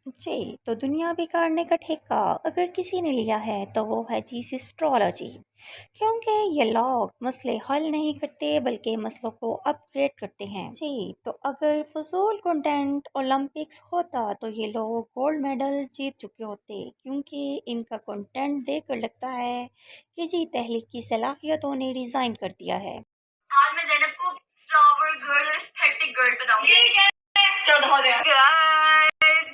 जी, तो दुनिया बिगाड़ने का ठेका अगर किसी ने लिया है तो वो है जी एस्ट्रोलॉजी। क्योंकि ये लोग मसले हल नहीं करते बल्कि मसलों को अपग्रेड करते हैं। जी, तो अगर फजूल कंटेंट ओलंपिक्स होता तो ये लोग गोल्ड मेडल जीत चुके होते, क्योंकि इनका कंटेंट देखकर लगता है कि जी तहलीक की सलाहियतों ने डिज़ाइन कर दिया है। आज मैं जैनब को फ्लावर गर्ल और एस्थेटिक गर्ल बताऊंगी। ठीक है, चलो हो जाएगा।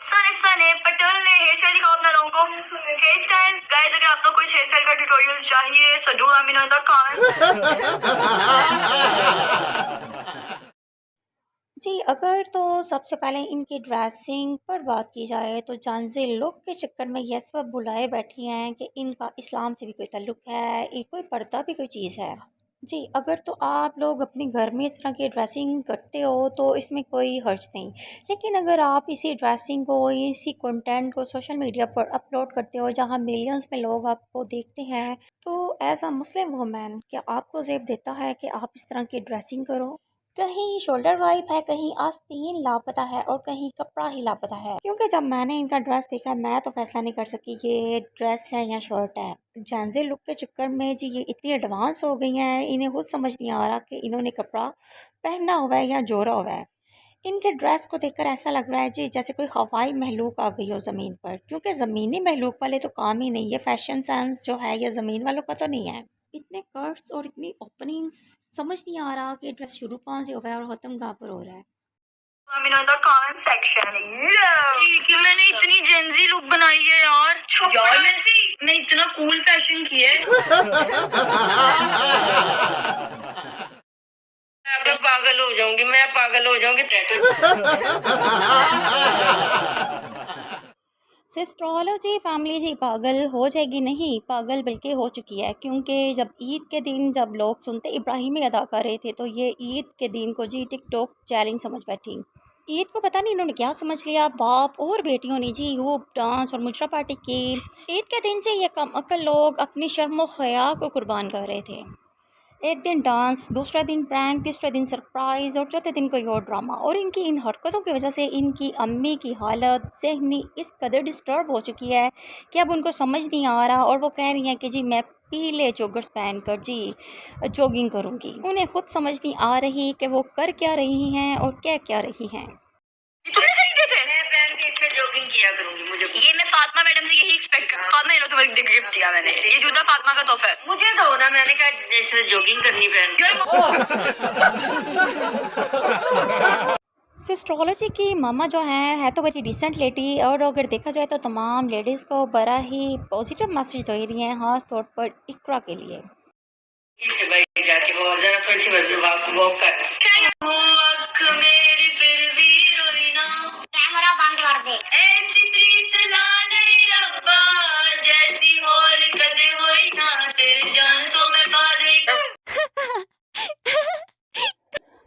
सने सने पटोले हेयर स्टाइल दिखाओ अपना लोगों को। हेयर स्टाइल गाइस, अगर आप लोग को हेयर स्टाइल का ट्यूटोरियल चाहिए so do let me know in the जी, अगर तो सबसे पहले इनकी ड्रेसिंग पर बात की जाए तो जानज़े लुक के चक्कर में ये सब भुलाए बैठी हैं कि इनका इस्लाम से भी कोई ताल्लुक़ है, कोई पर्दा भी कोई चीज़ है। जी, अगर तो आप लोग अपने घर में इस तरह की ड्रेसिंग करते हो तो इसमें कोई हर्ज नहीं। लेकिन अगर आप इसी ड्रेसिंग को, इसी कंटेंट को सोशल मीडिया पर अपलोड करते हो जहाँ मिलियंस में लोग आपको देखते हैं, तो एज़ अ मुस्लिम वुमन क्या आपको ज़ेब देता है कि आप इस तरह की ड्रेसिंग करो? कहीं शोल्डर वाइप है, कहीं आस्तीन लापता है और कहीं कपड़ा ही लापता है। क्योंकि जब मैंने इनका ड्रेस देखा मैं तो फैसला नहीं कर सकी ये ड्रेस है या शर्ट है। जेंजी लुक के चक्कर में जी ये इतनी एडवांस हो गई हैं, इन्हें खुद समझ नहीं आ रहा कि इन्होंने कपड़ा पहना हुआ है या जोड़ा हुआ है। इनके ड्रेस को देखकर ऐसा लग रहा है जी जैसे कोई हवाई महलूक आ गई हो ज़मीन पर, क्योंकि ज़मीनी महलूक वाले तो काम ही नहीं है, फैशन सेंस जो है ये ज़मीन वालों का तो नहीं है। इतने कट्स और इतनी ओपनिंग्स, समझ नहीं आ रहा कि ड्रेस शुरू कहाँ से हुआ है और ख़त्म कहाँ पर हो रहा है। let me know in the comment section. कि मैंने इतनी जेंजी लुक बनाई है यार। यार मैं इतना कूल फैशन किया है। मैं पागल हो जाऊंगी, मैं पागल हो जाऊंगी। एस्ट्रोलॉजी फैमिली जी पागल हो जाएगी नहीं, पागल बल्कि हो चुकी है, क्योंकि जब ईद के दिन जब लोग सुनते इब्राहिमी अदा कर रहे थे तो ये ईद के दिन को जी टिकटॉक चैलेंज समझ बैठी। ईद को पता नहीं इन्होंने क्या समझ लिया, बाप और बेटियों ने जी खूब डांस और मुजरा पार्टी की। ईद के दिन से ये कम अक्ल लोग अपनी शर्म व हया को कुर्बान कर रहे थे। एक दिन डांस, दूसरा दिन प्रैंक, तीसरे दिन सरप्राइज़ और चौथे दिन कोई और ड्रामा। और इनकी इन हरकतों की वजह से इनकी अम्मी की हालत ज़हनी इस कदर डिस्टर्ब हो चुकी है कि अब उनको समझ नहीं आ रहा और वो कह रही हैं कि जी मैं पीले जोगर्स पहन कर जी जॉगिंग करूँगी। उन्हें खुद समझ नहीं आ रही कि वो कर क्या रही हैं और कह क्या रही हैं। तुमने खरीदे थे? मैं पहन के इससे जॉगिंग किया करूंगी। मुझे ये मैं फातिमा मैडम से यही एक्सपेक्ट कर। फातिमा ये लो तुम्हें गिफ्ट दिया मैंने, ये जूता फातिमा का तोहफा है। मुझे दो ना, मैंने कहा जैसे जॉगिंग करनी पहन के। एस्ट्रोलॉजी की मामा जो है तो बड़ी डिसेंट लेडी, और अगर देखा जाए तो तमाम लेडीज़ को बड़ा ही पॉजिटिव मैसेज दे रही हैं, ख़ास तौर पर इकरा के लिए। भाई जाके वो जरा थोड़ी सी वॉक कर। मेरी फिर भी रोई ना, कैमरा बंद कर दे। ऐसी प्रीत ला नहीं रब्बा, जैसी और कदे होई ना, तेरी जान तो मैं पा गई।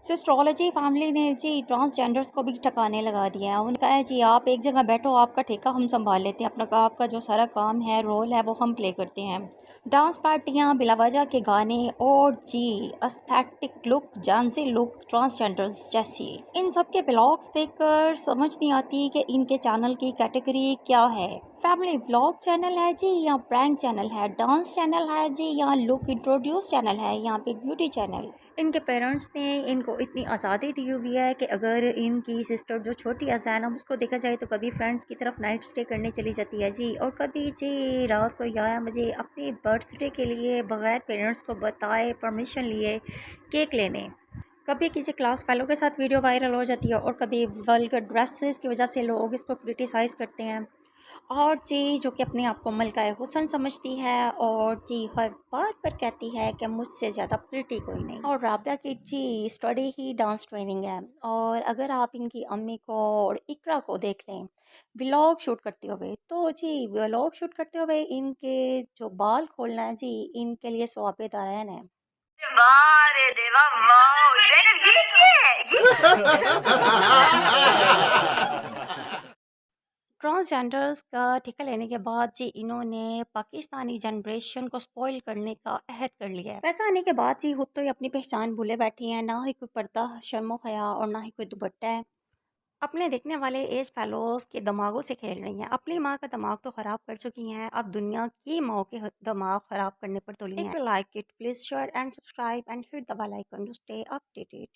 एस्ट्रोलॉजी फैमिली ने जी ट्रांसजेंडर्स को भी ठिकाने लगा दिया है। उनका है जी आप एक जगह बैठो, आपका ठेका हम संभाल लेते हैं, अपना आपका जो सारा काम है, रोल है, वो हम प्ले करते हैं। डांस पार्टियां, बिलावजा के गाने और जी एस्थेटिक लुक, जानसी लुक ट्रांसजेंडर्स जैसी, इन सब के ब्लॉग्स देखकर समझ नहीं आती कि इनके चैनल की कैटेगरी क्या है। फैमिली व्लॉग चैनल है जी या प्रैंक चैनल है, डांस चैनल है जी या लुक इंट्रोड्यूस चैनल है, यहाँ पे ब्यूटी चैनल। इनके पेरेंट्स ने इनको इतनी आज़ादी दी हुई है कि अगर इनकी सिस्टर जो छोटी है ज़ैनब, उसको देखा जाए तो कभी फ्रेंड्स की तरफ नाइट स्टे करने चली जाती है जी, और कभी जी रात को 11 बजे अपने बर्थडे के लिए बग़ैर पेरेंट्स को बताए परमिशन लिए केक लेने। कभी किसी क्लास फेलो के साथ वीडियो वायरल हो जाती है और कभी वल्गर ड्रेसेस की वजह से लोग इसको क्रिटिसाइज़ करते हैं। और जी जो कि अपने आप को मलकाए हुसन समझती है और जी हर बात पर कहती है कि मुझसे ज़्यादा प्रिटी कोई नहीं। और राबिया की जी स्टडी ही डांस ट्रेनिंग है। और अगर आप इनकी अम्मी को और इकरा को देख लें व्लॉग शूट करते हुए, तो जी व्लॉग शूट करते हुए इनके जो बाल खोलना है जी इनके लिए सवाब दारैन है। वाह रे देवा, वाह ज़ैनब ये ट्रांसजेंडर्स का ठेका लेने के बाद जी इन्होंने पाकिस्तानी जनरेशन को स्पॉइल करने का अहद कर लिया है। वैसा आने के बाद जी खुद तो ये अपनी पहचान भूले बैठी हैं, ना ही कोई पर्दा शर्मो हया और ना ही कोई दुपट्टा है। अपने देखने वाले एज फेलोज के दिमागों से खेल रही हैं। अपनी माँ का दिमाग तो ख़राब कर चुकी हैं, अब दुनिया की माँ के दिमाग ख़राब करने पर तुली हैं। If you like it please share and subscribe and hit the bell icon to stay updated.